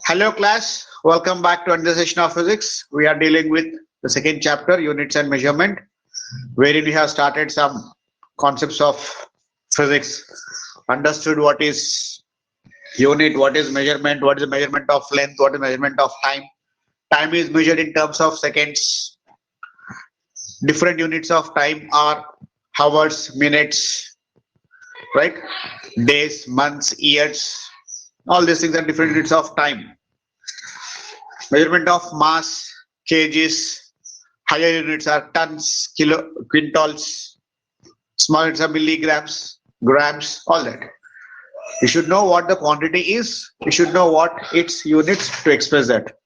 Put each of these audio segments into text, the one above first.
Hello class, welcome back to another session of physics. We are dealing with the second chapter, units and measurement, wherein we have started some concepts of physics, understood what is unit, what is measurement, what is the measurement of length, what is measurement of time. Time is measured in terms of seconds. Different units of time are hours, minutes, right? Days, months, years. All these things are different units of time. Measurement of mass, kgs, higher units are tons, quintals, small units are milligrams, grams, all that. You should know what the quantity is. You should know what its units to express that.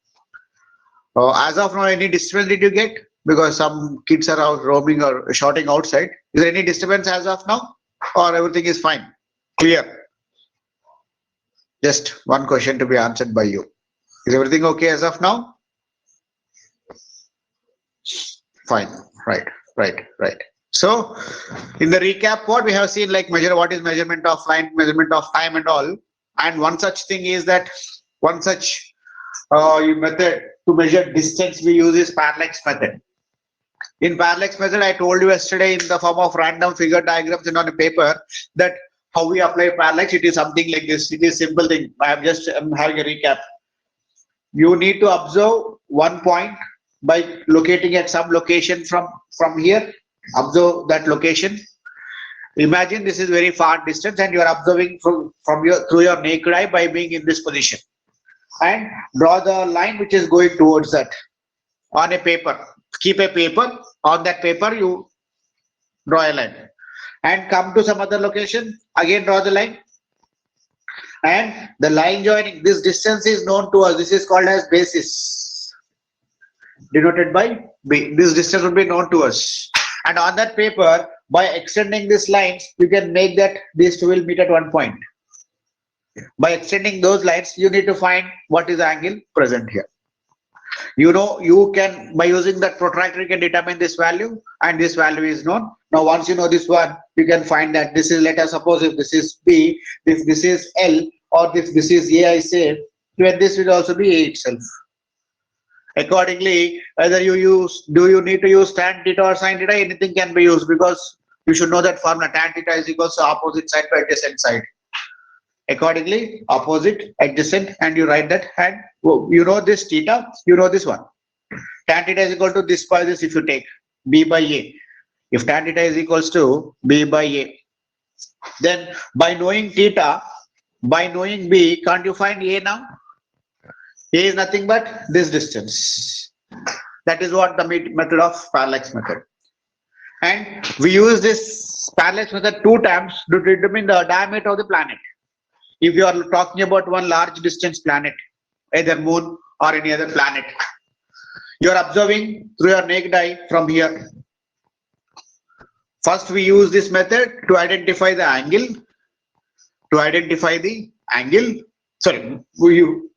As of now, any disturbance did you get? Because some kids are out roaming or shouting outside. Is there any disturbance as of now? Or everything is fine? Clear? Just one question to be answered by you. Is everything okay as of now? Fine. Right. So, in the recap, what we have seen, like what is measurement of line, measurement of time, and all. And one such thing is that one such method to measure distance we use is parallax method. In parallax method, I told you yesterday in the form of random figure diagrams and on a paper that how we apply parallax. It is something like this. It is simple thing. I'm having a recap. You need to observe one point by locating at some location from here. Observe that location. Imagine this is very far distance and you are observing through your naked eye by being in this position. And draw the line which is going towards that on a paper. Keep a paper. On that paper, you draw a line. And come to some other location. Again, draw the line. And the line joining, this distance is known to us. This is called as basis, denoted by B. This distance will be known to us. And on that paper, by extending these lines, you can make that these two will meet at one point. By extending those lines, you need to find what is the angle present here. You know, you can, by using that protractor, you can determine this value, and this value is known. Now, once you know this one, you can find that this is, let us suppose if this is B, if this is L, or if this is A, I say, then this will also be A itself. Accordingly, whether do you need to use tan theta or sin theta, anything can be used, because you should know that formula tan theta is equals to opposite side to adjacent side. Accordingly, opposite, adjacent, and you write that, and you know this theta, you know this one. Tan theta is equal to this by this if you take B by A. If tan theta is equals to B by A, then by knowing theta, by knowing B, can't you find A now? A is nothing but this distance. That is what the method of parallax method. And we use this parallax method two times to determine the diameter of the planet. If you are talking about one large distance planet, either moon or any other planet, you are observing through your naked eye from here. First, we use this method to identify the angle. Sorry,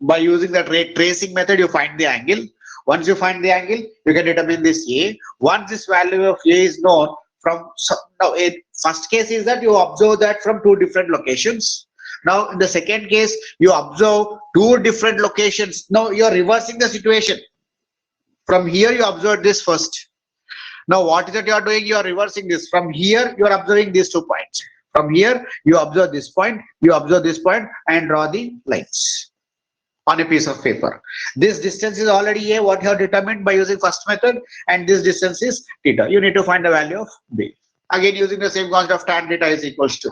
by using the tracing method, you find the angle. Once you find the angle, you can determine this A. Once this value of A is known first case is that you observe that from two different locations. Now, in the second case, you observe two different locations. Now, you are reversing the situation. From here, you observe this first. Now, what is it you are doing? You are reversing this. From here, you are observing these 2 points. From here, you observe this point, you observe this point, and draw the lines on a piece of paper. This distance is already A, what you have determined by using first method, and this distance is theta. You need to find the value of B. Again, using the same concept of tan theta is equals to.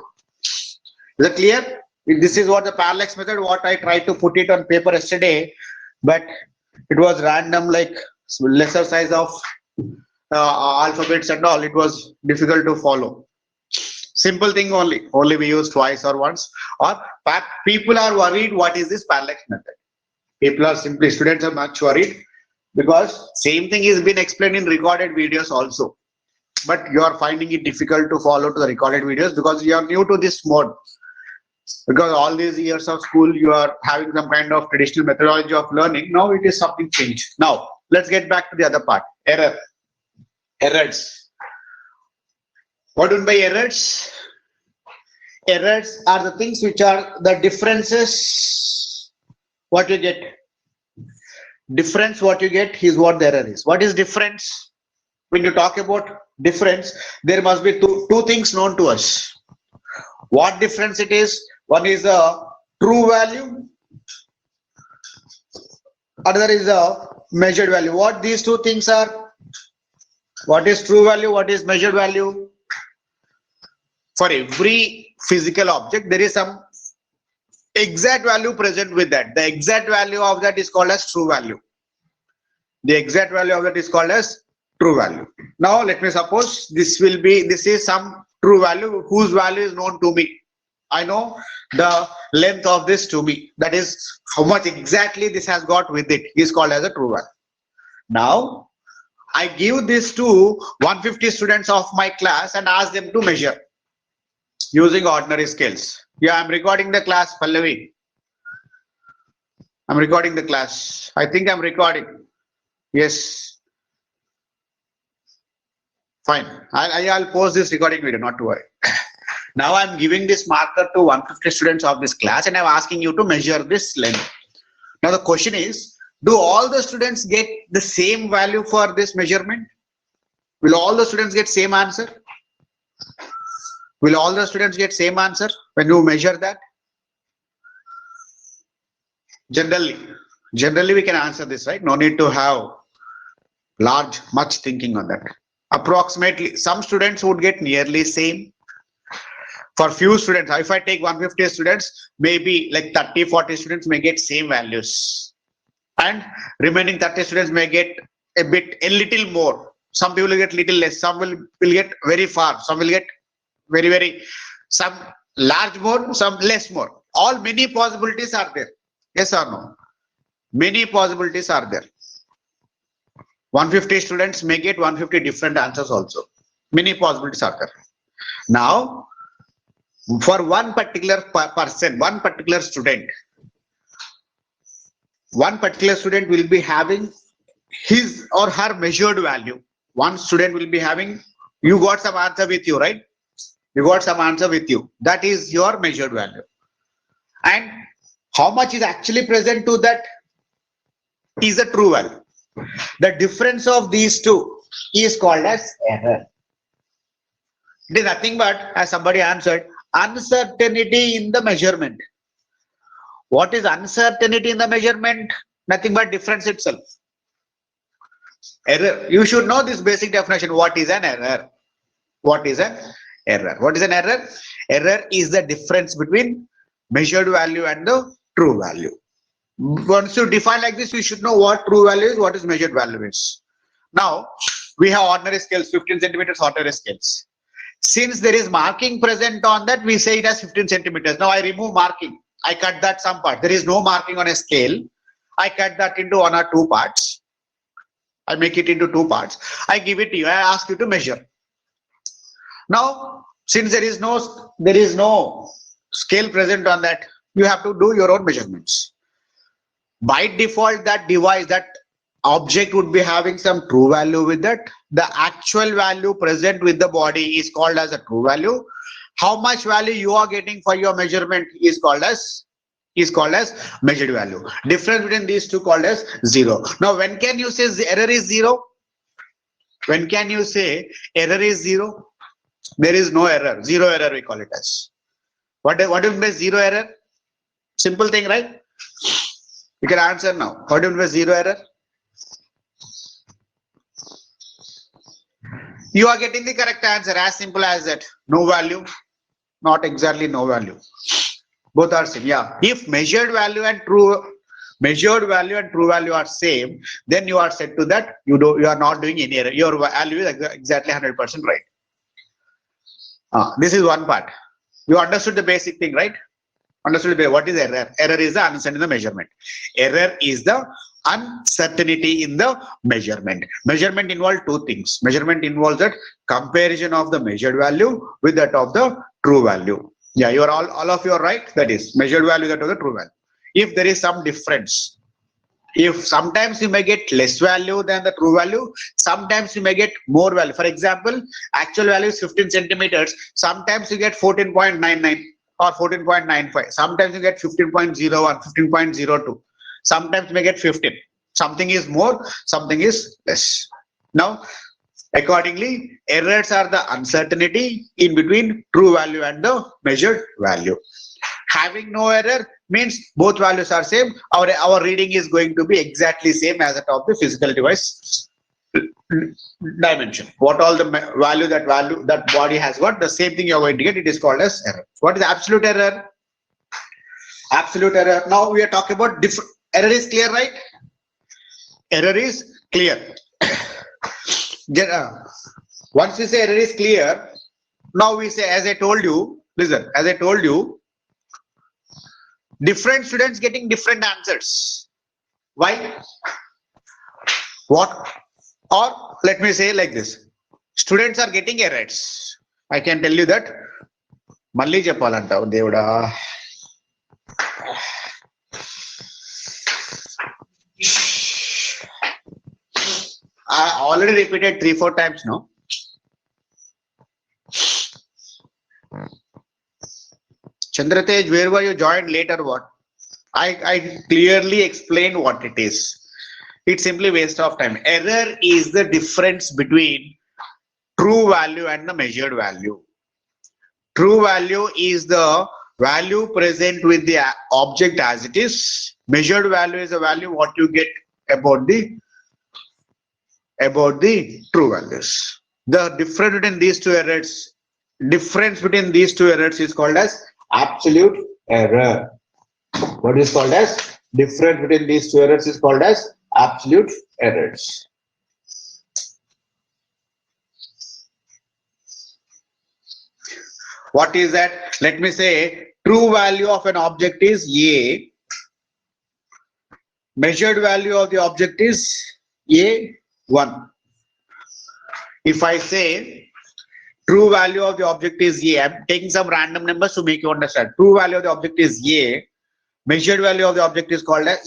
Is that clear? This is what the parallax method, what I tried to put it on paper yesterday, but it was random, like lesser size of alphabets and all. It was difficult to follow. Simple thing only we use twice or once. Or people are worried what is this parallax method. Students are much worried because same thing is been explained in recorded videos also. But you are finding it difficult to follow to the recorded videos because you are new to this mode. Because all these years of school, you are having some kind of traditional methodology of learning. Now it is something changed. Now, let's get back to the other part. Errors. What do you mean by errors? Errors are the things which are the differences. What you get? Difference, what you get is what the error is. What is difference? When you talk about difference, there must be two things known to us. What difference it is? One is the true value, other is the measured value. What these two things are? What is true value? What is measured value? For every physical object, there is some exact value present with that. The exact value of that is called as true value. The exact value of that is called as true value. Now let me suppose this is some true value whose value is known to me. I know the length of this to me. That is how much exactly this has got with it is called as a true value. Now I give this to 150 students of my class and ask them to measure using ordinary scales. Yeah, I'm recording the class, Pallavi. I'm recording the class. I think I'm recording. Yes. Fine. I'll post this recording video, not to worry. Now I'm giving this marker to 150 students of this class and I'm asking you to measure this length. Now the question is, do all the students get the same value for this measurement? Will all the students get same answer? Will all the students get same answer when you measure that? Generally we can answer this, right? No need to have much thinking on that. Approximately, some students would get nearly same. For few students, if I take 150 students, maybe like 30-40 students may get same values, and remaining 30 students may get a little more. Some people will get little less, some will get very far, some will get very, some large more, some less more. All many possibilities are there. Yes or no? Many possibilities are there. 150 students may get 150 different answers also. Many possibilities are there. Now, for one particular person, one particular student will be having his or her measured value. One student will be having, you got some answer with you, right? You got some answer with you. That is your measured value. And how much is actually present to that is a true value. The difference of these two is called as error. It is nothing but, as somebody answered, uncertainty in the measurement. What is uncertainty in the measurement? Nothing but difference itself. Error. You should know this basic definition. What is an error? What is an error? What is an error? Error is the difference between measured value and the true value. Once you define like this, you should know what true value is, what is measured value is. Now, we have ordinary scales, 15 centimeters ordinary scales. Since there is marking present on that, we say it as 15 centimeters. Now I remove marking. I cut that some part. There is no marking on a scale. I cut that into 1 or 2 parts. I make it into 2 parts. I give it to you. I ask you to measure. Now, since there is no scale present on that, you have to do your own measurements. By default, that device, that object would be having some true value with it. The actual value present with the body is called as a true value. How much value you are getting for your measurement is called as measured value. Difference between these two called as 0. Now, when can you say the error is 0? When can you say error is 0? There is no error. 0 error we call it as. What do you mean by 0 error? Simple thing, right? You can answer now. What do you mean by 0 error? You are getting the correct answer, as simple as that. No value, not exactly no value. Both are same. Yeah. If measured value and true value are same, then you are set to that. You are not doing any error. Your value is exactly 100% right. This is one part. You understood the basic thing, right? Understood what is error? Error is the uncertainty in the measurement. Error is the uncertainty in the measurement. Measurement involves 2 things. Measurement involves that comparison of the measured value with that of the true value. Yeah, you are all of you are right. That is measured value, that of the true value. If there is some difference, if sometimes you may get less value than the true value, sometimes you may get more value. For example, actual value is 15 centimeters. Sometimes you get 14.99 or 14.95. Sometimes you get 15.01, 15.02. Sometimes you may get 15. Something is more, something is less. Now, accordingly, errors are the uncertainty in between true value and the measured value. Having no error means both values are same. Our reading is going to be exactly same as that of the physical device dimension. What all the value that body has got, the same thing you are going to get. It is called as error. What is absolute error? Absolute error. Now we are talking about different. Error is clear, right? Error is clear. Once we say error is clear, now we say, as I told you, listen, as I told you, different students getting different answers. Why? What? Or let me say like this, students are getting errors. I can tell you that. Malli cheppalanta Devuda. I already repeated 3-4 times now. Chandratej, where were you joined late or what? I clearly explained what it is. It's simply waste of time. Error is the difference between true value and the measured value. True value is the value present with the object as it is. Measured value is a value what you get about the true values. The difference between these two errors is called as absolute error. What is called as difference between these two errors is called as absolute errors. What is that? Let me say true value of an object is A. Measured value of the object is A1. If I say true value of the object is A, I'm taking some random numbers to make you understand. True value of the object is A. Measured value of the object is called as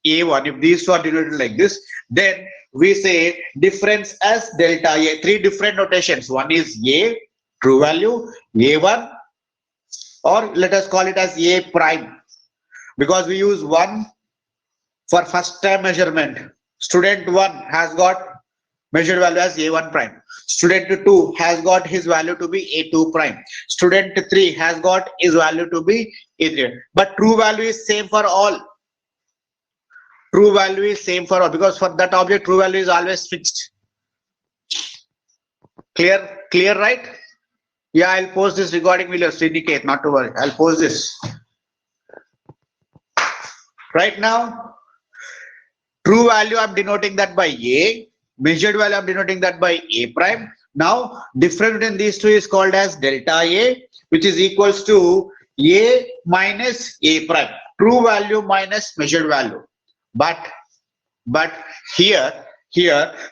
A1. If these two are denoted like this, then we say difference as delta A. Three different notations. One is A, true value, A1, or let us call it as A prime, because we use 1 for first time measurement. Student 1 has got measured value as A1 prime. Student 2 has got his value to be A2 prime. Student 3 has got his value to be A3. But true value is same for all. True value is same for all, because for that object true value is always fixed. Clear, right? Yeah, I'll post this recording video, Sriniketh, not to worry. I'll post this. Right now, true value I'm denoting that by A. Measured value I'm denoting that by A prime. Now, difference between these two is called as delta A, which is equals to A minus A prime. True value minus measured value. But here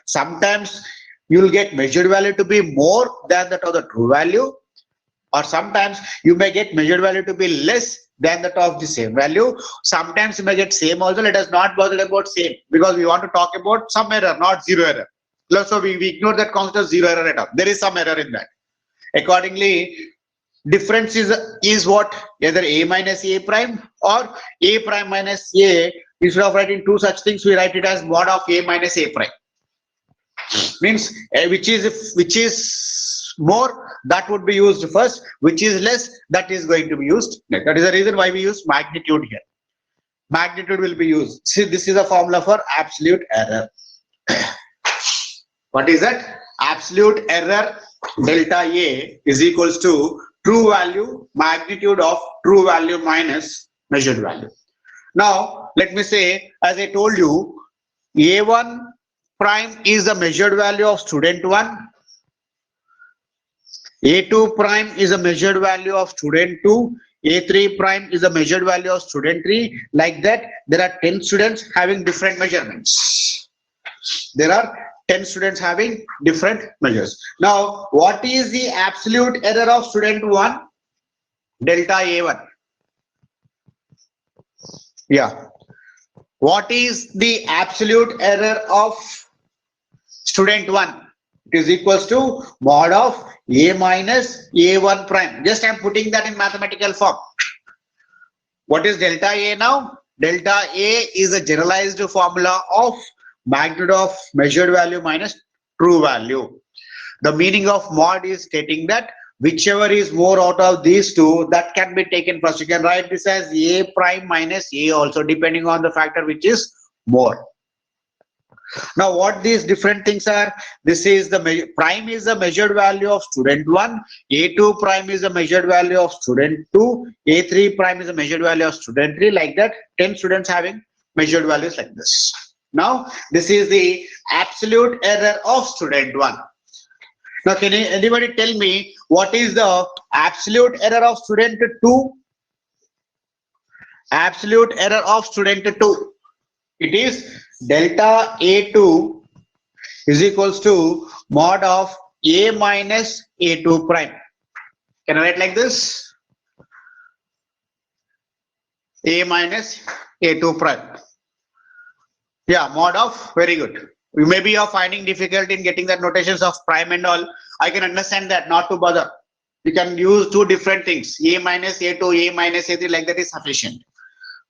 sometimes you'll get measured value to be more than that of the true value, or sometimes you may get measured value to be less than that of the same value. Sometimes you may get same also. Let us not bother about same, because we want to talk about some error, not zero error. So we ignore that concept of zero error at all. There is some error in that. Accordingly, difference is what? Either A minus A prime or A prime minus A. Instead of writing two such things, we write it as mod of A minus A prime. Means which is more, that would be used first. Which is less, that is going to be used next. That is the reason why we use magnitude here. Magnitude will be used. See, this is a formula for absolute error. What is that? Absolute error delta A is equals to true value magnitude of true value minus measured value. Now, let me say, as I told you, A1 prime is the measured value of student 1. A2 prime is a measured value of student 2. A3 prime is a measured value of student 3. Like that, there are 10 students having different measurements. There are 10 students having different measures. Now, what is the absolute error of student 1? Delta A1. Yeah. What is the absolute error of student 1? It is equals to mod of A minus A1 prime. Just I am putting that in mathematical form. What is delta A now? delta A is a generalized formula of magnitude of measured value minus true value. The meaning of mod is stating that whichever is more out of these two, that can be taken first. You can write this as A prime minus A also, depending on the factor which is more. Now what these different things are, this is the prime is the measured value of student 1, A2 prime is the measured value of student 2, A3 prime is the measured value of student 3, like that 10 students having measured values like this. Now this is the absolute error of student 1. Now can anybody tell me what is the absolute error of student 2? Absolute error of student 2. It is delta A2 is equals to mod of A minus A2 prime. Can I write like this? A minus A2 prime. Yeah, mod of, very good. Maybe you're finding difficult in getting the notations of prime and all. I can understand that, not to bother. You can use two different things, A minus A2, A minus A3, like that is sufficient.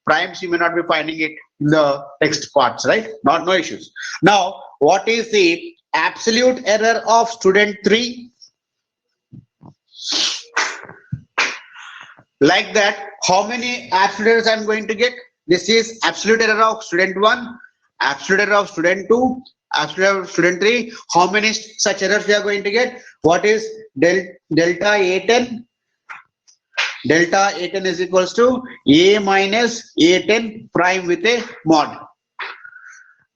Primes, you may not be finding it in the text parts, right? No issues. Now, what is the absolute error of student 3? Like that, how many absolute errors I'm going to get? This is absolute error of student 1, absolute error of student 2, absolute error of student 3. How many such errors we are going to get? What is delta A10? Delta A10 is equals to A minus A10 prime with a mod.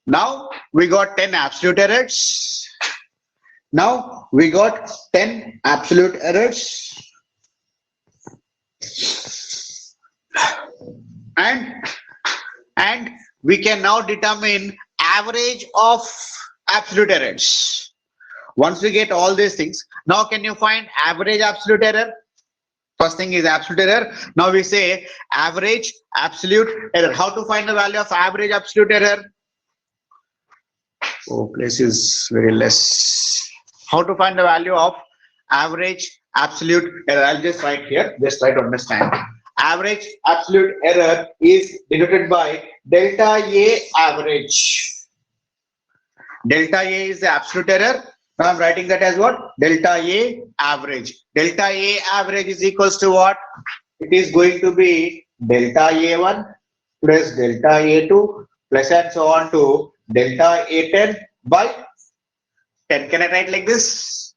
Now we got 10 absolute errors. Now we got 10 absolute errors. And we can now determine average of absolute errors. Once we get all these things, now can you find average absolute error? First thing is absolute error. Now we say average absolute error. How to find the value of average absolute error? Oh, place is very less. How to find the value of average absolute error? I'll just write here, just try to understand. Average absolute error is denoted by delta A average. Delta A is the absolute error. Now I'm writing that as what? Delta A average. Delta A average is equals to what? It is going to be delta A1 plus delta A2 plus and so on to delta A10 by 10. Can I write like this?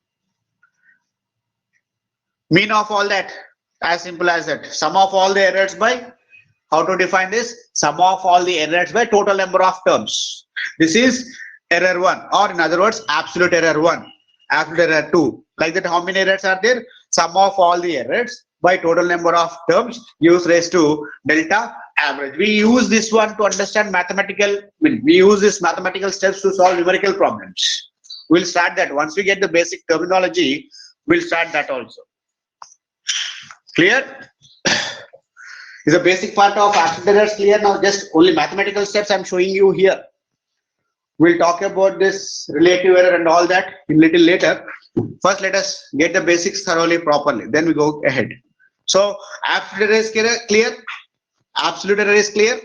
Mean of all that, as simple as that. Sum of all the errors by, how to define this? Sum of all the errors by total number of terms. This is error 1, or in other words, absolute error 1, absolute error 2. Like that, how many errors are there? Sum of all the errors by total number of terms gives raised to delta average. We use this one to understand mathematical, we use this mathematical steps to solve numerical problems. We'll start that. Once we get the basic terminology, we'll start that also. Clear? Is the basic part of absolute errors clear? Now just only mathematical steps I'm showing you here. We'll talk about this relative error and all that in little later. First, let us get the basics thoroughly properly. Then we go ahead. So, absolute error is clear. Absolute error is clear.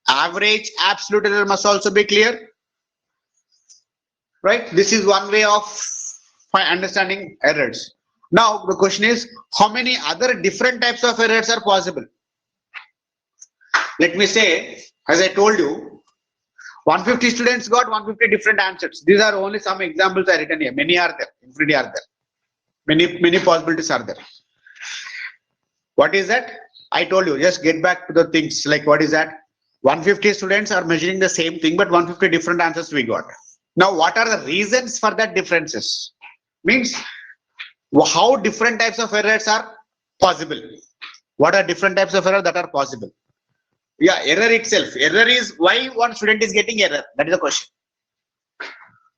Average absolute error must also be clear. Right? This is one way of understanding errors. Now, the question is, how many other different types of errors are possible? Let me say, as I told you, 150 students got 150 different answers. These are only some examples I written here. Many are there. Infinity are there. Many possibilities are there. What is that? I told you, just get back to the things like what is that? 150 students are measuring the same thing, but 150 different answers we got. Now, what are the reasons for that differences? Means how different types of errors are possible. What are different types of error that are possible? Yeah, error itself. Error is why one student is getting error. That is the question.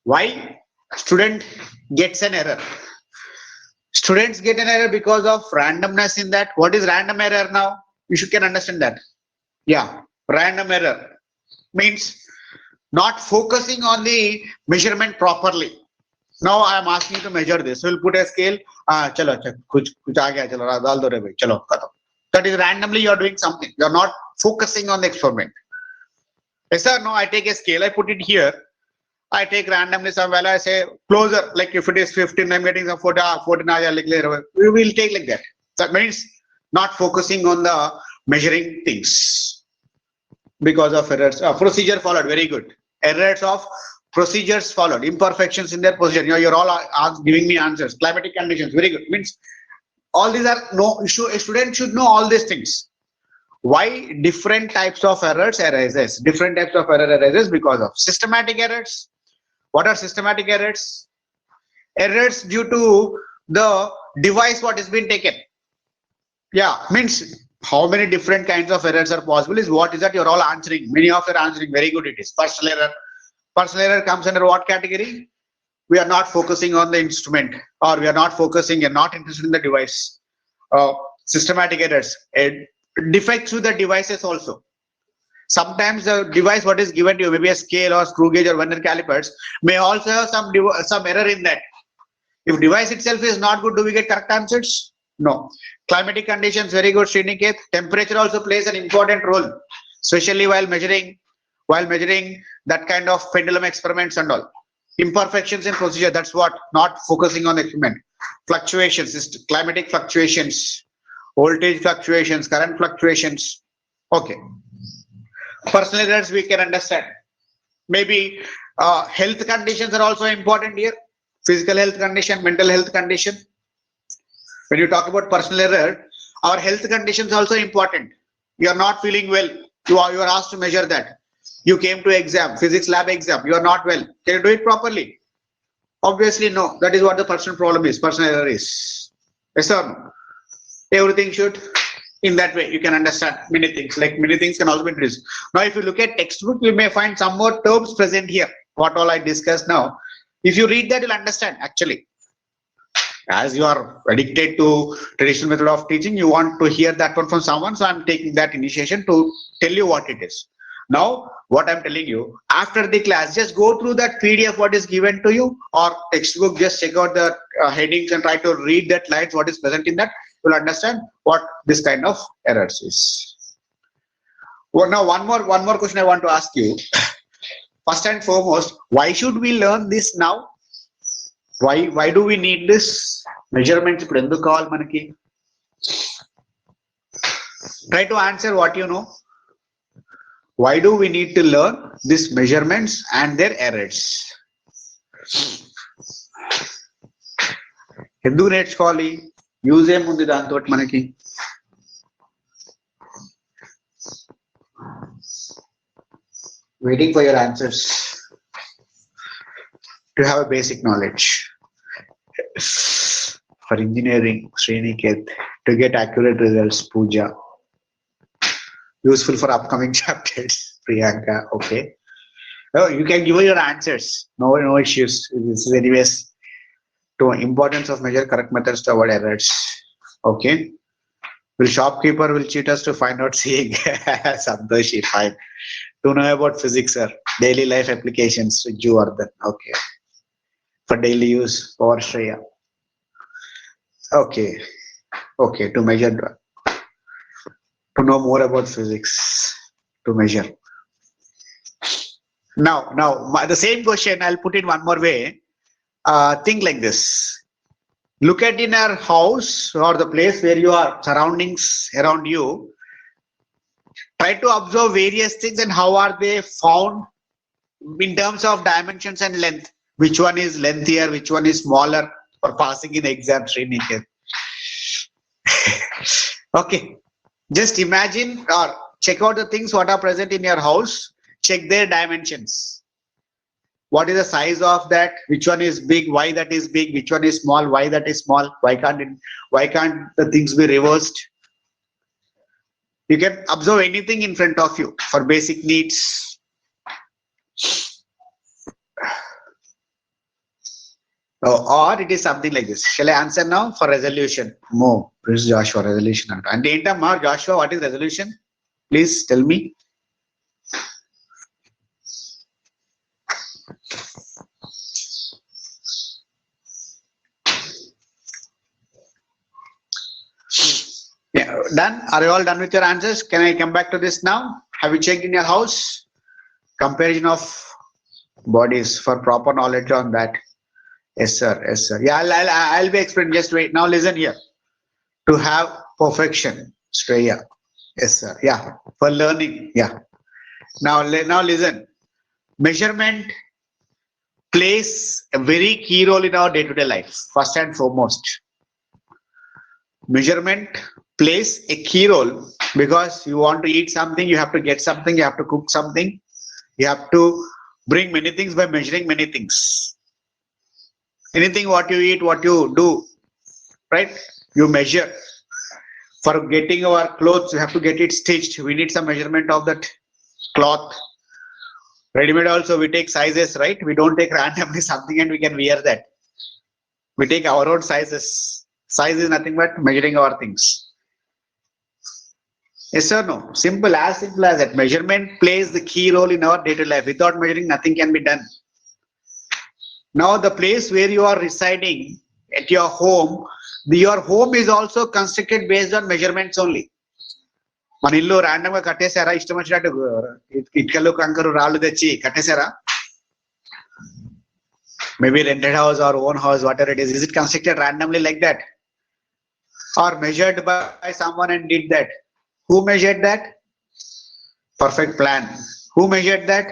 Why student gets an error? Students get an error because of randomness in that. What is random error now? You can understand that. Yeah, random error means not focusing on the measurement properly. Now I am asking you to measure this. So we'll put a scale. Chalo, kuch aa gaya, chalo, dal do re bhai, chalo, khatam. That is randomly you are doing something. You are not focusing on the experiment. Yes sir, no, I take a scale, I put it here. I take randomly some value, I say closer, like if it is 15, I'm getting some 14, we will take like that. That means not focusing on the measuring things because of errors. Procedure followed, very good. Errors of procedures followed, imperfections in their procedure. You're all giving me answers. Climatic conditions, very good. Means all these are no issue. A student should know all these things. Why different types of errors arises? Different types of error arises because of systematic errors. What are systematic errors? Errors due to the device what has been taken. Yeah, means how many different kinds of errors are possible is what is that you're all answering. Many of you are answering, very good it is. Personal error. Personal error comes under what category? We are not focusing on the instrument, or we are not focusing and not interested in the device. Systematic errors. Defects with the devices also. Sometimes the device what is given to you, maybe a scale or screw gauge or vernier calipers, may also have some error in that. If device itself is not good, do we get correct answers? No. Climatic conditions, very good, Sriniket. Temperature also plays an important role, especially while measuring that kind of pendulum experiments and all. Imperfections in procedure, that's what, not focusing on the equipment. Fluctuations, climatic fluctuations, voltage fluctuations, current fluctuations. Okay. Personal errors we can understand. Maybe health conditions are also important here. Physical health condition, mental health condition. When you talk about personal error, our health conditions also important. You are not feeling well. You are asked to measure that. You came to exam, physics lab exam. You are not well. Can you do it properly? Obviously no. That is what the personal problem is. Personal error is. Yes or no? Everything should. In that way, you can understand many things. Like many things can also be introduced. Now, if you look at textbook, you may find some more terms present here. What all I discussed now. If you read that, you'll understand actually. As you are addicted to traditional method of teaching, you want to hear that one from someone. So I'm taking that initiation to tell you what it is. Now, what I'm telling you, after the class, just go through that PDF what is given to you, or textbook, just check out the headings and try to read that lines what is present in that. You'll understand what this kind of errors is. Well, now one more question I want to ask you. First and foremost, why should we learn this now? Why do we need this? Measurements ఇప్పుడు ఎందుకు కావాలి మనకి? Try to answer what you know. Why do we need to learn these measurements and their errors? ఎందుకు నేర్చుకోవాలి? Use ఏముంది దాంతో మనకి? Waiting for your answers. To have a basic knowledge. For engineering, Sriniket, to get accurate results, Pooja. Useful for upcoming chapters, Priyanka. Okay. Oh, you can give your answers. No issues. This is anyways to importance of measure correct methods to avoid errors. Okay. Will shopkeeper will cheat us to find out seeing? Santoshi, fine. To know about physics, sir. Daily life applications, Juvardhan. Okay. For daily use, for Shreya. Okay. Okay. To measure, to know more about physics, to measure. Now, the same question, I'll put it one more way. Think like this. Look at in our house or the place where you are, surroundings around you. Try to observe various things and how are they found in terms of dimensions and length. Which one is lengthier, which one is smaller, for passing in exam, Sriniket. Okay. Just imagine or check out the things what are present in your house. Check their dimensions. What is the size of that? Which one is big? Why that is big? Which one is small? Why that is small? Why can't the things be reversed? You can observe anything in front of you for basic needs. Or it is something like this. Shall I answer now for resolution? Mo, this is Joshua, resolution. And Entama, Joshua, what is resolution? Please tell me. Yeah, Done? Are you all done with your answers? Can I come back to this now? Have you checked in your house? Comparison of bodies for proper knowledge on that. Yes, sir. Yes, sir. Yeah, I'll be explaining. Just wait. Now listen here. To have perfection, Shreya. Yes, sir. Yeah. For learning. Yeah. Now listen. Measurement plays a very key role in our day-to-day life. First and foremost, measurement plays a key role because you want to eat something, you have to get something, you have to cook something, you have to bring many things by measuring many things. Anything what you eat, what you do, right? You measure. For getting our clothes, you have to get it stitched. We need some measurement of that cloth. Ready-made also, we take sizes, right? We don't take randomly something and we can wear that. We take our own sizes. Size is nothing but measuring our things. Yes or no? Simple as that. Measurement plays the key role in our day-to-day life. Without measuring, nothing can be done. Now, the place where you are residing at your home, your home is also constructed based on measurements only. మన ఇల్లు random గా కట్టేశారా? ఇష్టం వచ్చినట్టు ఇటుకలు కంకరు రాళ్ళు తెచ్చి కట్టేశారా? Maybe rented house or own house, whatever it is. Is it constructed randomly like that? Or measured by someone and did that? Who measured that? Perfect plan. Who measured that?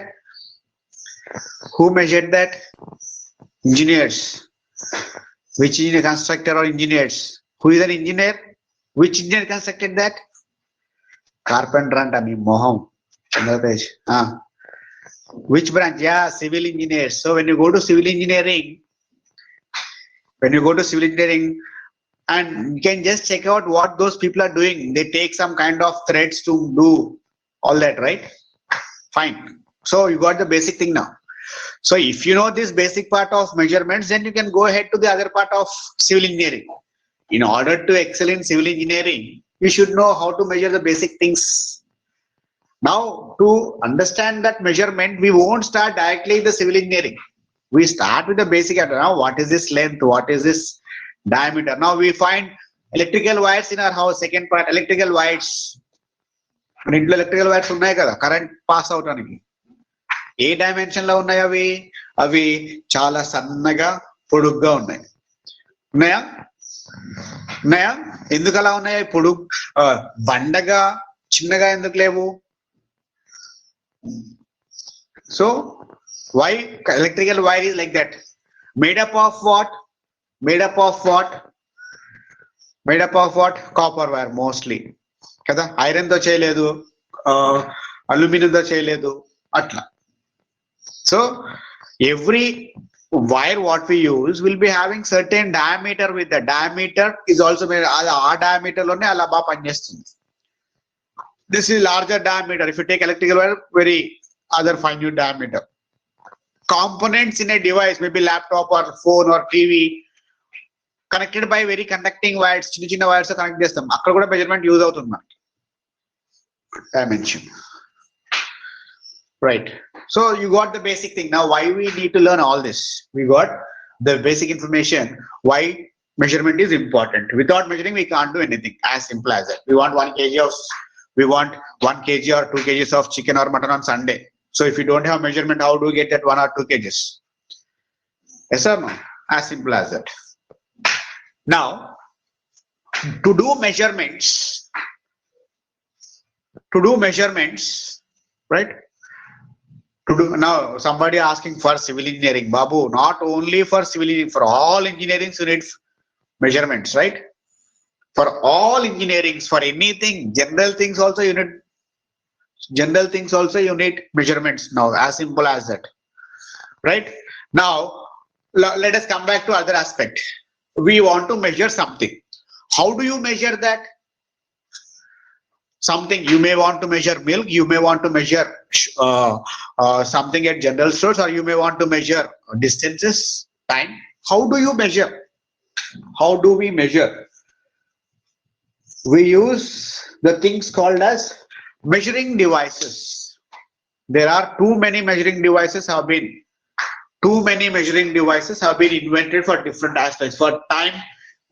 Who measured that? Engineers. Which engineer, constructor or engineers? Who is an engineer? Which engineer constructed that? Carpenter and Ami Moham. Which branch? Yeah, civil engineers. So when you go to civil engineering, and you can just check out what those people are doing. They take some kind of threads to do all that, right? Fine. So you got the basic thing now. So if you know this basic part of measurements, then you can go ahead to the other part of civil engineering. In order to excel in civil engineering, you should know how to measure the basic things. Now, to understand that measurement, we won't start directly the civil engineering. We start with the basic. Now, what is this length? What is this diameter? Now, we find electrical wires in our house. Second part, electrical wires. Electrical wires ఉన్నాయి కదా, current pass అవడానికి. ఏ dimension లో ఉన్నాయి అవి? అవి చాలా సన్నగా పొడుగ్గా ఉన్నాయి. ఉన్నాయా? ఎందుకు అలా ఉన్నాయి? పొడుగు బండగా చిన్నగా ఎందుకు లేవు? So why electrical wire is like that? Made up of what? Copper wire mostly. కదా, ఐరన్ తో చేయలేదు, అల్యూమినియం తో చేయలేదు, అట్లా. So every wire what we use will be having certain diameter. With the diameter is also made, ఆ diameter లోనే అలా బాగా పనిచేస్తుంది. This is larger diameter. If you take electrical wire, very other minute diameter. Components in a device, maybe laptop or phone or TV, connected by very conducting wires. చిన్న wires connect చేస్తాం. అక్కడ కూడా measurement use అవుతుంది మనకి. Dimension. Right. So you got the basic thing. Now why we need to learn all this? We got the basic information why measurement is important. Without measuring, we can't do anything. As simple as that. We want 1 kg or 2 kgs of chicken or mutton on Sunday. So if you don't have measurement, how do you get that 1 or 2 kgs? Yes or no? As simple as that. Now, to do measurements, right? Now somebody asking for civil engineering, Babu, not only for civil engineering, for all engineering you need measurements, right? For all engineering, for anything, general things also you need measurements. Now, as simple as that, right? Now let us come back to other aspect. We want to measure something. How do you measure that? Something, you may want to measure milk, you may want to measure something at general stores, or you may want to measure distances, time. How do you measure? How do we measure? We use the things called as measuring devices. There are too many measuring devices have been invented for different aspects. For time,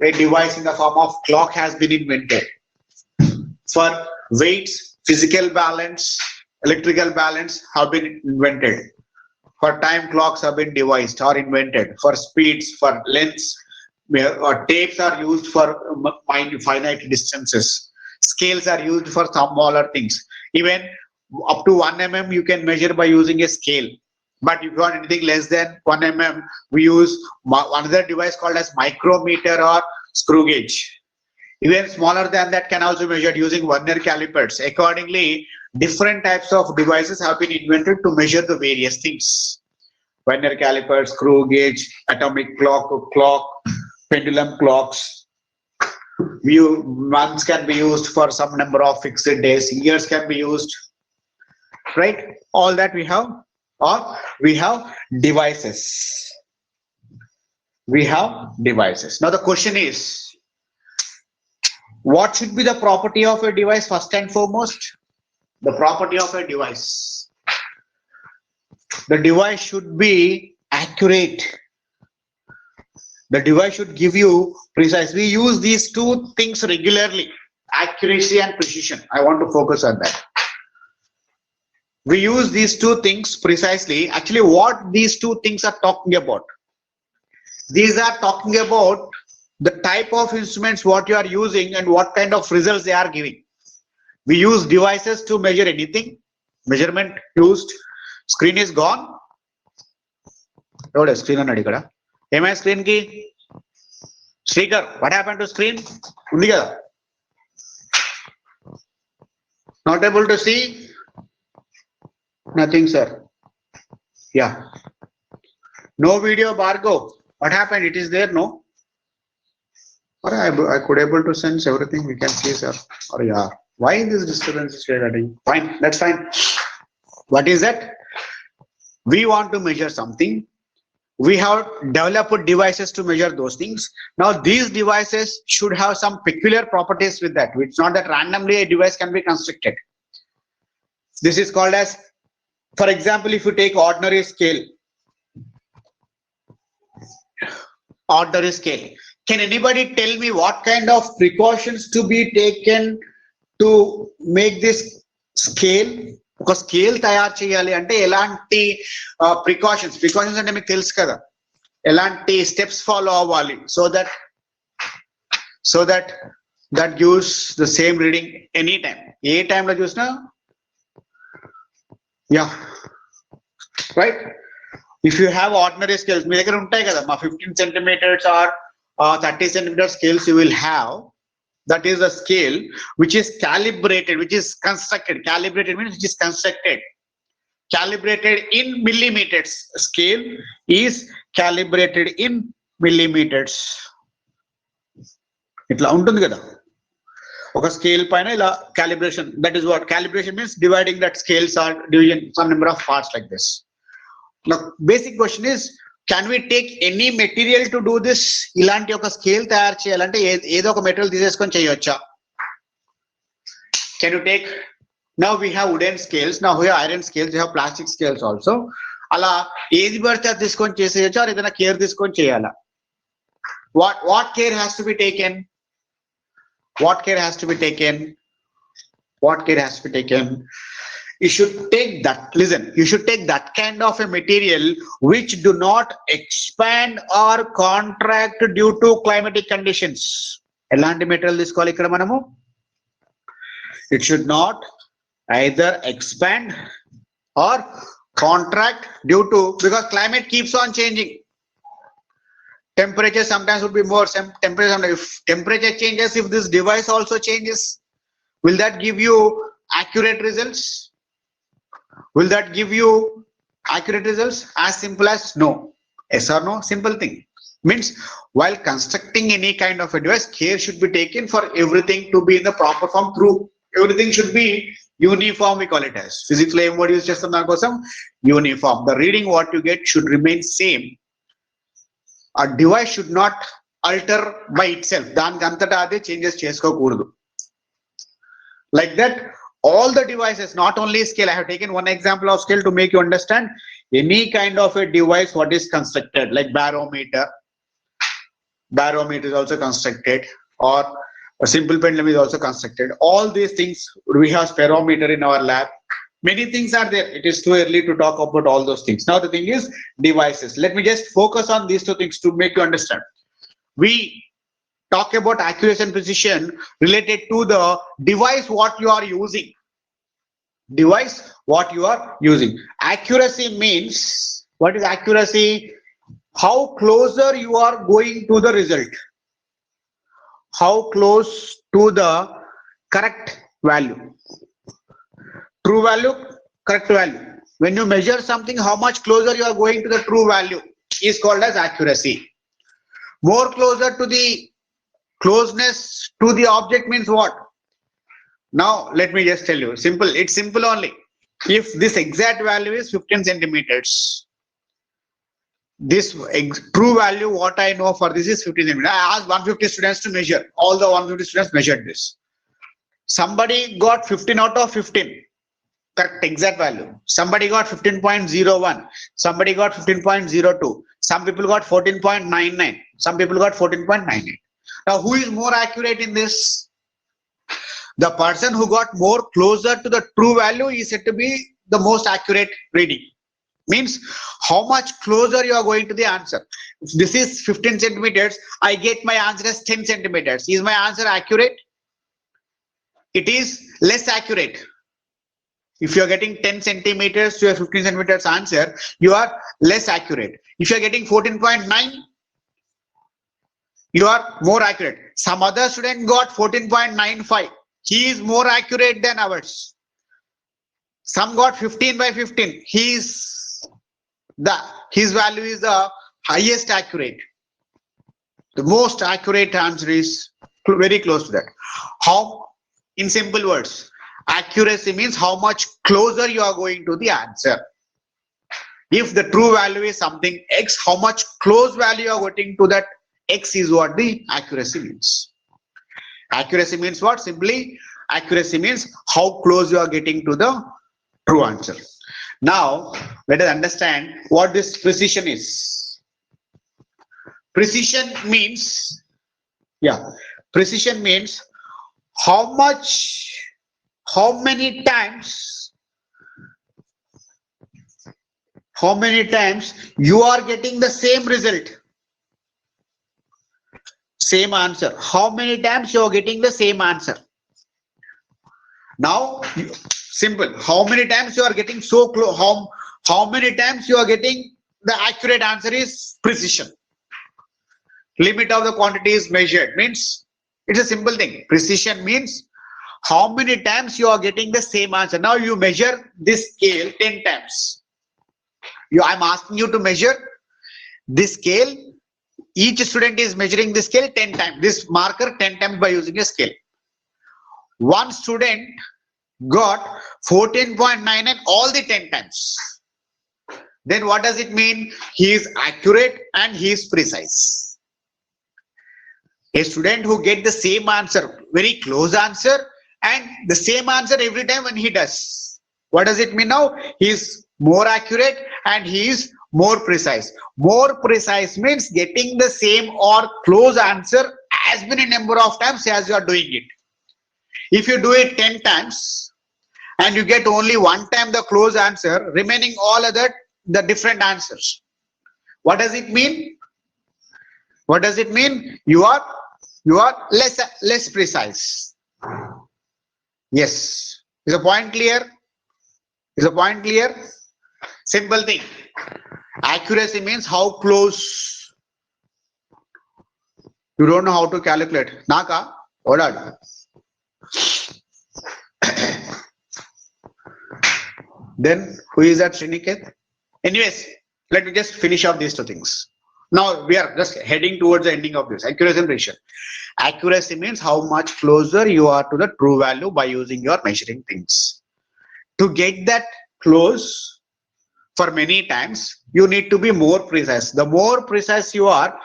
a device in the form of clock has been invented. For weights, physical balance, electrical balance have been invented. For time, clocks have been devised or invented. For speeds, for lengths, or tapes are used for finite distances. Scales are used for smaller things. Even up to 1 mm you can measure by using a scale. But if you want anything less than 1 mm, we use another device called as micrometer or screw gauge. Even smaller than that can also be measured using vernier calipers. Accordingly, different types of devices have been invented to measure the various things. Vernier calipers, screw gauge, atomic clock, pendulum clocks. Months can be used for some number of fixed days. Years can be used. Right? All that we have. Or we have devices. We have devices. Now the question is, what should be the property of a device first and foremost? The property of a device. The device should be accurate. The device should give you precise. We use these two things regularly, accuracy and precision. I want to focus on that. We use these two things precisely. Actually, what these two things are talking about? These are talking about the type of instruments what you are using and what kind of results they are giving. We use devices to measure anything. Measurement used. Screen is gone. What is screen? Am I screen key? Speaker, what happened to screen? Not able to see? Nothing, sir. Yeah. No video, Bargo. What happened? It is there, no? Or I could able to sense everything. We can see, sir. Or yeah. Why this disturbance is created? Fine. That's fine. What is that? We want to measure something. We have developed devices to measure those things. Now these devices should have some peculiar properties with that. It's not that randomly a device can be constructed. This is called as, for example, if you take ordinary scale. Ordinary scale. Can anybody tell me what kind of precautions to be taken to make this scale? Because scale తయారు చేయాలి అంటే ఎలాంటి precautions అంటే మీకు తెలుసు కదా, ఎలాంటి steps follow అవ్వాలి so that that gives the same reading anytime. A time లో చూసినా, yeah, right? If you have ordinary scales, మీ దగ్గర ఉంటాయి కదా, మా 15 centimeters or 30 centimeter scales you will have. That is a scale which is calibrated, which is constructed. Calibrated means which is constructed. Calibrated in millimeters. Scale is calibrated in millimeters. Itla untundi kada. Oka scale paina ila calibration. That is what calibration means, dividing that scales or division some number of parts like this. Now basic question is, can we take any material to do this? ఇలాంటి ఒక scale తయారు చేయాలంటే ఏదో ఒక material తీసేసుకొని చేయొచ్చా? Can you take, now we have wooden scales, now we have iron scales, we have plastic scales also. అలా ఏది పడితే అది తీసుకొని చేసేయొచ్చా, or ఏదైనా కేర్ తీసుకొని చేయాలా? What care has to be taken? What care has to be taken? What care has to be taken? You should take that, listen, you should take that kind of a material which do not expand or contract due to climatic conditions. Elanti material తీసుకోవాలి ఇక్కడ మనము? It should not either expand or contract due to, because climate keeps on changing. Temperature sometimes would be more, temperature sometimes. If temperature changes, if this device also changes, will that give you accurate results? Will that give you accurate results? As simple as no. Yes or no? Simple thing. Means while constructing any kind of a device, care should be taken for everything to be in the proper form. Through everything should be uniform, we call it as. Physics lo em word use chestam dani kosam uniform. The reading what you get should remain same. A device should not alter by itself. Daniki antata ade changes chesukokudu. Like that, all the devices, not only scale, I have taken one example of scale to make you understand. Any kind of a device what is constructed, like barometer. Barometer is also constructed, or A simple pendulum is also constructed. All these things, we have spirometer in our lab. Many things are there. It is too early to talk about all those things. Now the thing is devices. Let me just focus on these two things to make you understand. We talk about accuracy and precision related to the device what you are using. Device what you are using. Accuracy means, what is accuracy? How closer you are going to the result. How close to the correct value. True value, correct value. When you measure something, how much closer you are going to the true value is called as accuracy. More closer to the closeness to the object means what? Now let me just tell you, simple. It's simple only. If this exact value is 15 centimeters, this true value what I know for this is 15 centimeters. I asked 150 students to measure. All the 150 students measured this. Somebody got 15 out of 15. Correct exact value. Somebody got 15.01. Somebody got 15.02. Some people got 14.99. Some people got 14.98. Now who is more accurate in this? The person who got more closer to the true value is said to be the most accurate reading. Means how much closer you are going to the answer. If this is 15 centimeters, I get my answer as 10 centimeters. Is my answer accurate? It is less accurate. If you are getting 10 centimeters to a 15 centimeters answer, you are less accurate. If you are getting 14.9, you are more accurate. Some other student got 14.95. He is more accurate than ours. Some got 15 by 15. His value is the highest accurate. The most accurate answer is very close to that. How? In simple words, accuracy means how much closer you are going to the answer. If the true value is something X, how much close value you are getting to that X is what the accuracy means. Accuracy means what? Simply, accuracy means how close you are getting to the true answer. Now, let us understand what this precision is. Precision means, precision means how many times you are getting the same result. Same answer. How many times you are getting the same answer? Now, simple. How many times you are getting so close? How many times you are getting the accurate answer is precision. Limit of the quantity is measured. Means it's a simple thing. Precision means how many times you are getting the same answer. Now you measure this scale 10 times. I'm asking you to measure this scale. Each student is measuring this scale 10 times. This marker 10 times by using a scale. One student got 14.99 all the 10 times. Then what does it mean? He is accurate and he is precise. A student who gets the same answer, very close answer, and the same answer every time when he does. What does it mean now? He is more accurate and he is more precise. More precise means getting the same or close answer as many number of times as you are doing it. If you do it 10 times and you get only one time the close answer, remaining all other the different answers. What does it mean? What does it mean? You are less precise. Yes. Is the point clear? Is the point clear? Simple thing. Accuracy means how close. You don't know how to calculate. Naka? Order. Then who is that, Sriniket? Anyways, let me just finish off these two things. Now we are just heading towards the ending of this. Accuracy and precision. Accuracy means how much closer you are to the true value by using your measuring things. To get that close for many times, you need to be more precise. The more precise you are,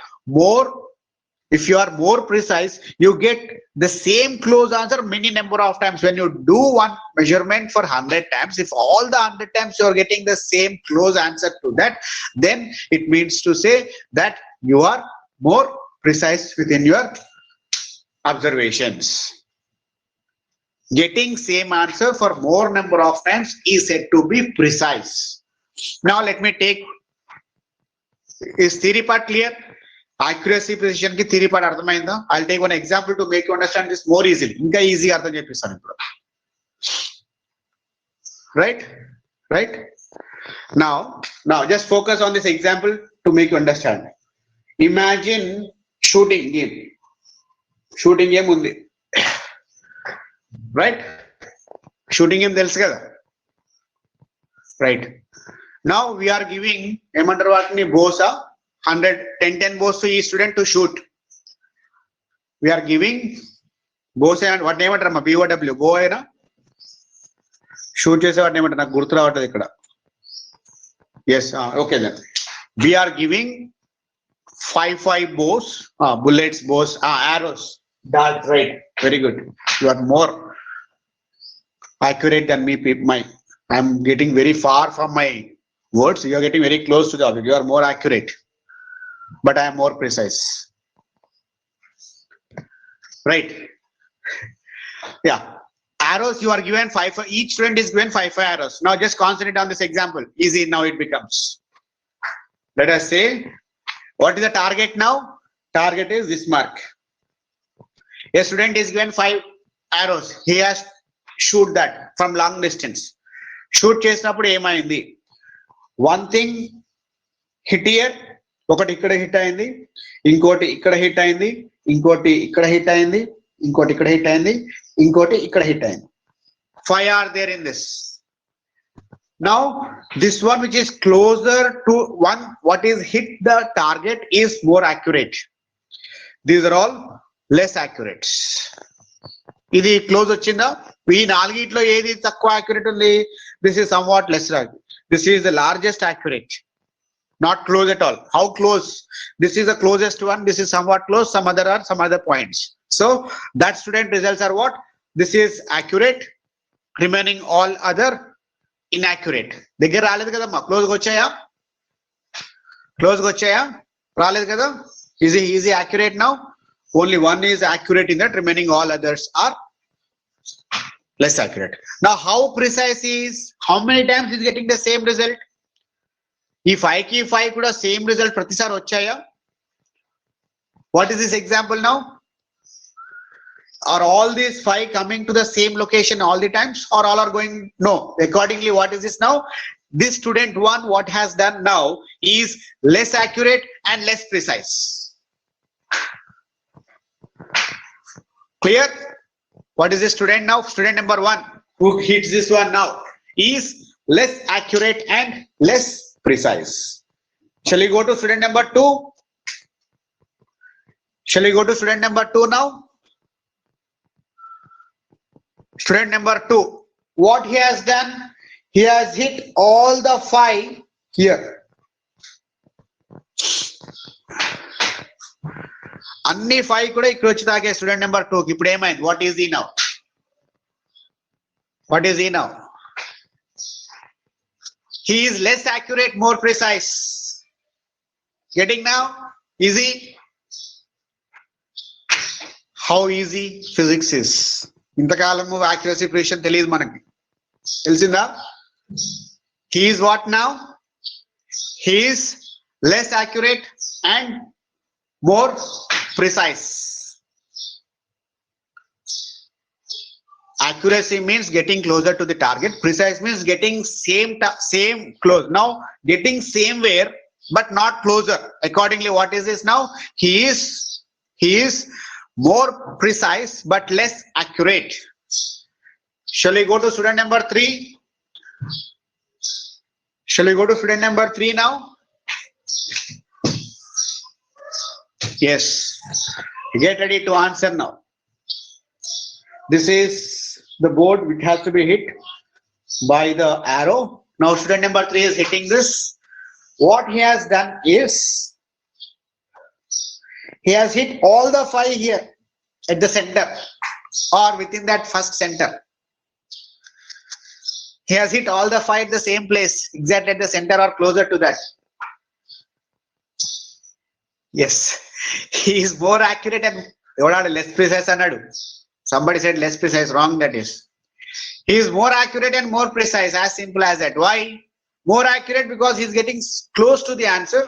if you are more precise, you get the same close answer many number of times. When you do one measurement for 100 times, if all the 100 times you are getting the same close answer to that, then it means to say that you are more precise within your observations. Getting same answer for more number of times is said to be precise. Now let me take, is theory part clear? Accuracy, precision ki theory part arthamainda. I'll take one example to make you understand this more easily. Inka easy artham cheppistanu ippudu. Right? Now just focus on this example to make you understand. Imagine shooting game undi. Right? Shooting game telusu kada. Right. Now we are giving emantaru vatini bows 10 bows to each student to shoot. We are giving bows and what name antaru BOW bow aina shoot chese what name antaru naku gurtu ravatadu ikkada. Yes, okay then. We are giving 5 bows, bullets, bows, arrows. That's right. Very good. You are more accurate than me. I am getting very far from my words. You are getting very close to the object. You are more accurate, but I am more precise. Right? Yeah. Arrows you are given 5. Each student is given 5 arrows. Now just concentrate on this example. Easy now it becomes. Let us say, what is the target now? Target is this mark. A student is given 5 arrows. He has shoot that from long distance. Shoot చేసినప్పుడు ఏమైంది? One thing hit here, ఒకటి ఇక్కడ hit అయింది, ఇంకోటి ఇక్కడ hit అయింది, ఇంకోటి ఇక్కడ హిట్ అయింది, ఇంకోటి ఇక్కడ హిట్ అయింది, ఇంకోటి ఇక్కడ హిట్ అయింది. 5 are there in this. Now this one which is closer to one what is hit the target is more accurate. These are all less accurate. ఇది క్లోజ్ వచ్చిందా? ఈ నాలుగిట్లో ఏది తక్కువ accurate ఉంది? This is somewhat less accurate. This is the largest accurate. Not close at all. How close? This is the closest one. This is somewhat close. Some other points. So that student results are what? This is accurate. Remaining all other inaccurate. దగ్గర రాలేదు కదమ్మా, క్లోజ్గా వచ్చాయా? రాలేదు కదా? Easy accurate now. Only one is accurate in that. Remaining all others are less accurate. Now how precise is? How many times is getting the same result? ఈ 5 కి 5 కూడా సేమ్ రిజల్ట్ ప్రతిసారి వచ్చాయా? What is this example now? Are all these 5 coming to the same location all the times, or all are going? No. Accordingly, what is this now? This student 1 what has done now is less accurate and less precise. Clear? What is this student now? Student number 1 who hits this one now is less accurate and less precise. Shall we go to student number 2? Shall we go to student number 2 now? Student number 2, what he has done? He has hit all the 5 here. అన్ని 5 కూడా ఇక్కడ వచ్చి తాగే student number 2 కి ఇప్పుడు ఏమైంది? What is he now? He is less accurate, more precise. Getting now? Easy? How easy physics is. ఇంతకాలము accuracy precision తెలియదు మనకి, తెలిసిందా? He is what now? He is less accurate and more precise. Accuracy means getting closer to the target. Precise means getting same close. Now getting same where but not closer. Accordingly, what is this now? He is more precise but less accurate. Shall we go to student number 3? Shall we go to student number 3 now? Yes. Get ready to answer now. This is the board which has to be hit by the arrow. Now student number 3 is hitting this. What he has done is he has hit all the 5 here at the center or within that first center. He has hit all the 5 at the same place, exactly at the center or closer to that. Yes, he is more accurate and less precise anadu. Somebody said less precise. Wrong that is. He is more accurate and more precise. As simple as that. Why? More accurate because he is getting close to the answer.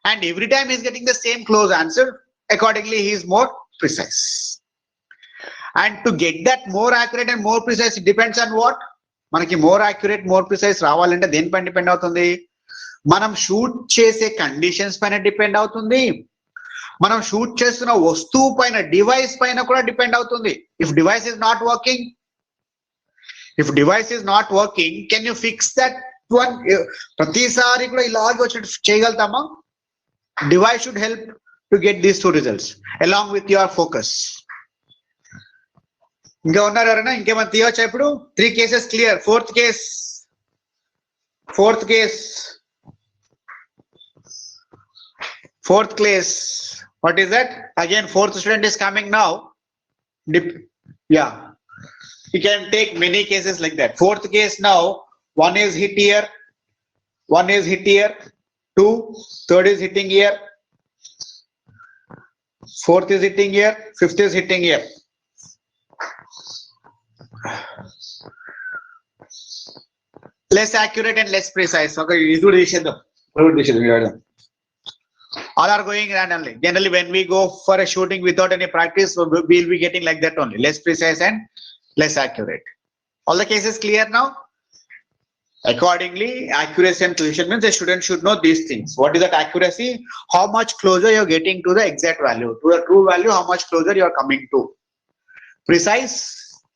And every time he is getting the same close answer. Accordingly, he is more precise. And to get that more accurate and more precise, it depends on what? మనకి more accurate, more precise రావాలంటే దేనిపైన depend అవుతుంది? మనం shoot చేసే conditions పైన depend అవుతుంది. మనం shoot చేస్తున్న వస్తువు పైన, డివైస్ పైన కూడా డిపెండ్ అవుతుంది. If device is not working, can you fix that one? ప్రతిసారి కూడా ఇలాగే వచ్చి చేయగలుగుతామా? Device should help to get these 2 results along with your focus. ఇంకా ఉన్నారు ఎవరైనా? ఇంకేమైనా తీయవచ్చా? ఇప్పుడు 3 cases clear. Fourth case, what is that? Again, 4th student is coming now. Yeah, you can take many cases like that. 4th case now, 1 is hit here, 1 is hit here, 2, 3rd is hitting here, 4th is hitting here, 5th is hitting here. Less accurate and less precise. Okay, you do this. All are going randomly. Generally, when we go for a shooting without any practice, we'll be getting like that only. Less precise and less accurate. All the cases clear now? Accordingly, accuracy and precision means the student should know these things. What is that accuracy? How much closer you're getting to the exact value. To the true value, how much closer you're coming to.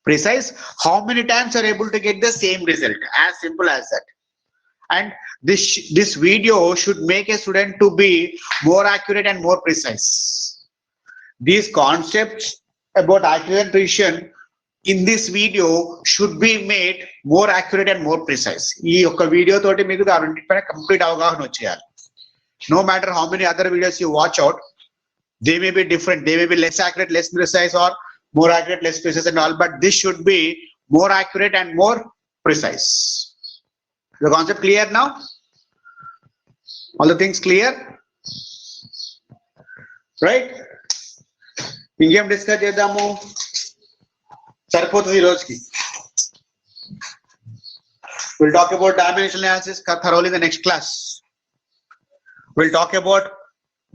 Precise, how many times you're able to get the same result. As simple as that. And this video should make a student to be more accurate and more precise. These concepts about accuracy and precision in this video should be made more accurate and more precise. ఈ యొక్క video తోటి మీకు దానిపైన complete అవగాహన వచ్చేయాలి. No matter how many other videos you watch out, they may be different. They may be less accurate, less precise, or more accurate, less precise and all, but this should be more accurate and more precise. The concept clear now? All the things clear? Right? ఇంకేం discuss చేద్దాము? సరిపోతుంది ఈ రోజుకి. We'll talk about dimensional analysis thoroughly in the next class. We'll talk about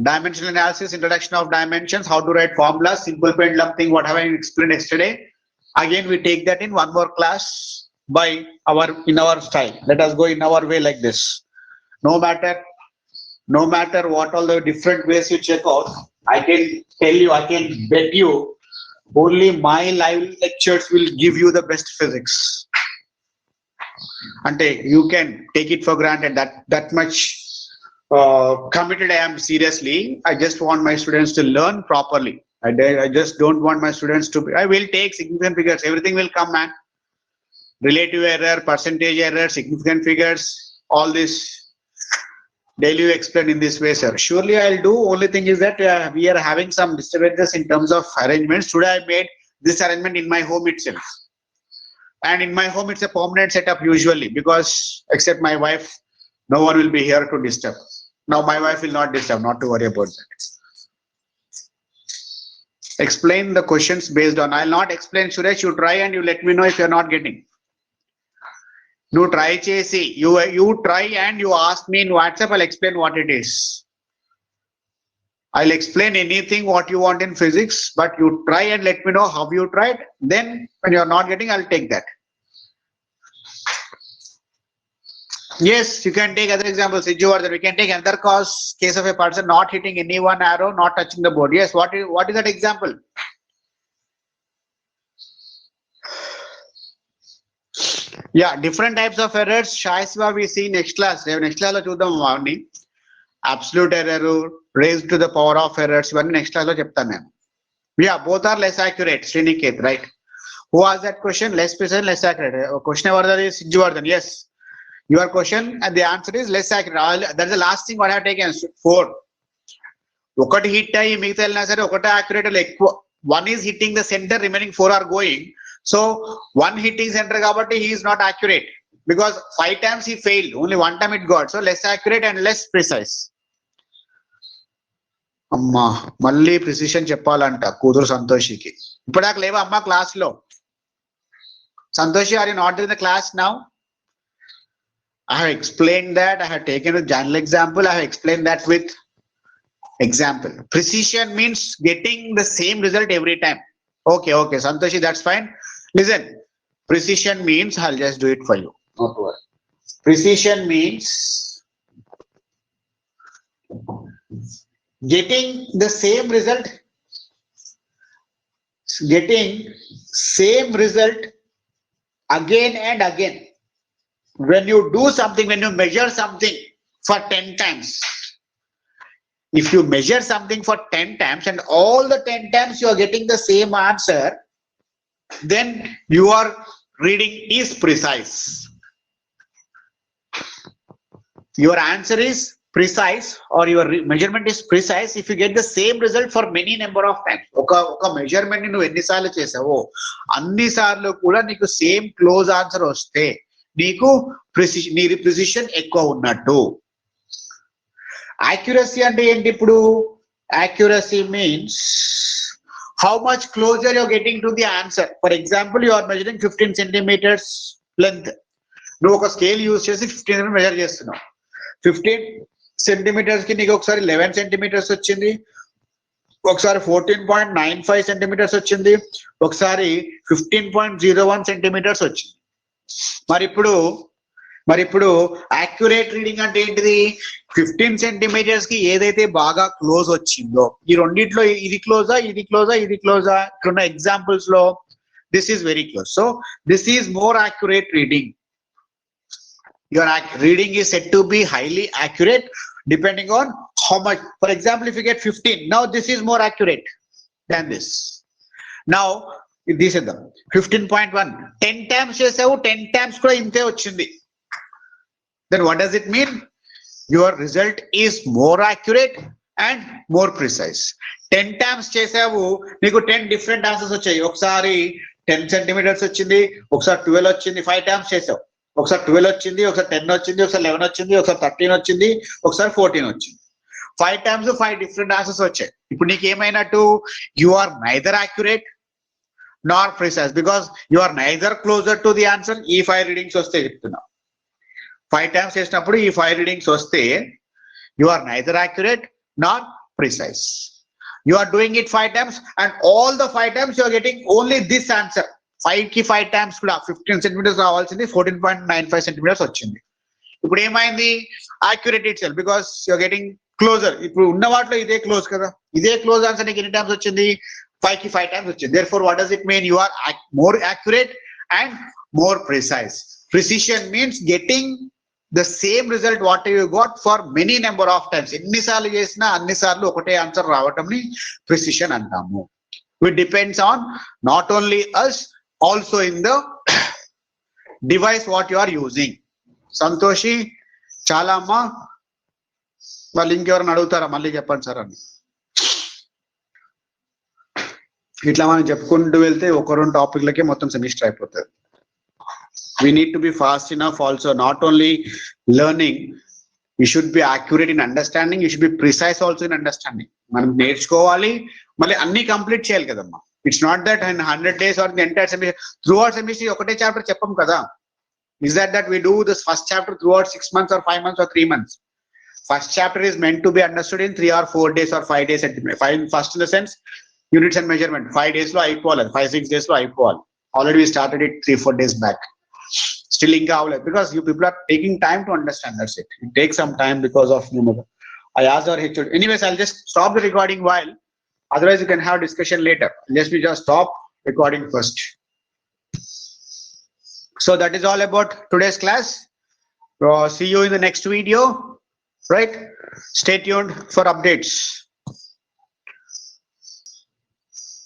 dimensional analysis, introduction of dimensions, how to write formulas, simple pendulum thing, whatever I explained yesterday. Again, we take that in one more class in our style. Let us go in our way like this. No matter what all the different ways you check out, I can tell you, I can bet you, only my live lectures will give you the best physics. And you can take it for granted that much committed I am seriously. I just want my students to learn properly. I just don't want my students to be, I will take significant figures, everything will come, man. Relative error, percentage error, significant figures, all this daily you explain in this way, sir. Surely I'll do. Only thing is that we are having some disturbances in terms of arrangements. Today I made this arrangement in my home itself. And in my home, it's a permanent setup usually, because except my wife, no one will be here to disturb. Now my wife will not disturb, not to worry about that. Explain the questions based on, I'll not explain, Suresh, you try and you let me know if you're not getting. You try chesi, you try and you ask me in WhatsApp, I'll explain what it is. I'll explain anything what you want in physics, but you try and let me know how you tried. Then when you're not getting, I'll take that. Yes, you can take other examples. We can take another case of a person not hitting any one arrow, not touching the board. Yes, what is that example? Yeah, different types of errors. Shaisva we see next class. Next class lo chuddam avani. Absolute error, raised to the power of errors. Ivanni next class lo cheptanu nenu. Yeah, both are less accurate. Sriniket, right? Who asked that question? Less precise, less accurate. Question Vardhan is Sijivardhan. Yes. Your question and the answer is less accurate. That's the last thing what I have taken. 4. ఒకటి hit అయ్యి మిగతా వెళ్ళినా సరే ఒకటే accurate ఎక్కువ. 1 is hitting the center, remaining 4 are going. So 1 hitting center kabatti he is not accurate because 5 times he failed, only 1 time it got. So less accurate and less precise. అమ్మా మళ్ళీ precision చెప్పాలంట కూతురు సంతోషికి. ఇప్పటిదాకా లేవా అమ్మా class లో? Santoshi, are you not in the class now? I have explained that. I have taken a general example. I have explained that with example. Precision means getting the same result every time. Okay, okay, Santoshi, that's fine. Listen, precision means, I'll just do it for you. Not worry. Precision means getting the same result, again and again. When you do something, when you measure something for 10 times, if you measure something for 10 times and all the 10 times you are getting the same answer, then your reading is precise. Your answer is precise, or your measurement is precise if you get the same result for many number of times. ఒక measurement ని నువ్వు ఎన్నిసార్లు చేసావో అన్ని సార్లు కూడా నీకు same close answer వస్తే నీకు ప్రిసిషన్ ఎక్కువ ఉన్నట్టు. యాక్యురసీ అంటే ఏంటి? ఇప్పుడు accuracy means how much closer you're getting to the answer. For example you are measuring 15 centimetres length. నువ్వు ఒక స్కేల్ యూజ్ చేసి 15 మెజర్ చేస్తున్నావు. 15 సెంటీమీటర్స్ కి నీకు ఒకసారి 11 సెంటీమీటర్స్ వచ్చింది, ఒకసారి 14.95 సెంటీమీటర్స్ వచ్చింది, ఒకసారి 15.01 సెంటీమీటర్స్ వచ్చింది. మరి ఇప్పుడు యాక్యురేట్ రీడింగ్ అంటే ఏంటిది? 15 సెంటీమీటర్స్ కి ఏదైతే బాగా క్లోజ్ వచ్చిందో, ఈ రెండిట్లో ఇది క్లోజా ఇది క్లోజా ఇది క్లోజా, ఇక్కడున్న ఎగ్జాంపుల్స్ లో this is very close. So this is more accurate reading. Your reading is said to be highly accurate depending on how much. For example, if you get 15, now this is more accurate than this. Now this is the 15.1, 10 times చేసావు, 10 times కూడా ఇంతే వచ్చింది. Then what does it mean? Your result is more accurate and more precise. 10 times చేసావు, నీకు 10 different answers వచ్చాయి. ఒకసారి 10 centimetres వచ్చింది, ఒకసారి 12 వచ్చింది. 5 times చేసావు, ఒకసారి 12 వచ్చింది, ఒకసారి 10 వచ్చింది, ఒకసారి 11 వచ్చింది, ఒకసారి 13 వచ్చింది, ఒకసారి 14 వచ్చింది. 5 times 5 different answers వచ్చాయి. ఇప్పుడు నీకు ఏమైనట్టు? You are neither accurate nor precise because you are neither closer to the answer. ఈ 5 readings వస్తే చెప్తున్నా, 5 times చేసినప్పుడు ఈ 5 readings వస్తే you are neither accurate nor precise. You are doing it 5 times and all the 5 times you are getting only this answer. 5 కి 5 times కూడా 15 centimetres రావాల్సింది 14.95 centimetres వచ్చింది. ఇప్పుడు ఏమైంది? Accurate itself because you're getting closer. ఇప్పుడు ఉన్న వాటిలో ఇదే క్లోజ్ కదా, ఇదే క్లోజ్ ఆన్సర్ నీకు ఎన్ని టైమ్స్ వచ్చింది? 5 కి 5 times వచ్చింది. Therefore, what does it mean? You are more accurate and more precise. Precision means getting the same result what you got for many number of times. ఎన్నిసార్లు చేసినా అన్నిసార్లు ఒకటే ఆన్సర్ రావటంని ప్రిసిషన్ అంటాము. It depends on not only us, also in the device what you are using. Santoshi చాలా అమ్మా, వాళ్ళు ఇంకెవరైనా అడుగుతారా? మళ్ళీ చెప్పండి సార్ అని. ఇట్లా మనం చెప్పుకుంటూ వెళ్తే ఒక 2 టాపిక్లకే మొత్తం సెమిస్టర్ అయిపోతుంది. We need to be fast enough also, not only learning, we should be accurate in understanding, you should be precise also in understanding. మనం నేర్చుకోవాలి, మళ్ళీ అన్ని కంప్లీట్ చేయాలి కదమ్మా. It's not that in 100 days or the entire semester, throughout semester ఒకటే chapter చెప్పం కదా. Is that we do this first chapter throughout 6 months or 5 months or 3 months? First chapter is meant to be understood in 3 or 4 days or 5 days. First in the sense, units and measurement 5 days లో అయిపోవాలి, 5-6 days లో అయిపోవాలి. Already we started it 3-4 days back. Still ఇంకా అవ్వలేదు because you people are taking time to understand. That's it. It takes some time because of I asked our HOD. Anyways, I'll just stop the recording while. Otherwise, you can have discussion later. Let me just stop recording first. So that is all about today's class. See you in the next video. Right? Stay tuned for updates.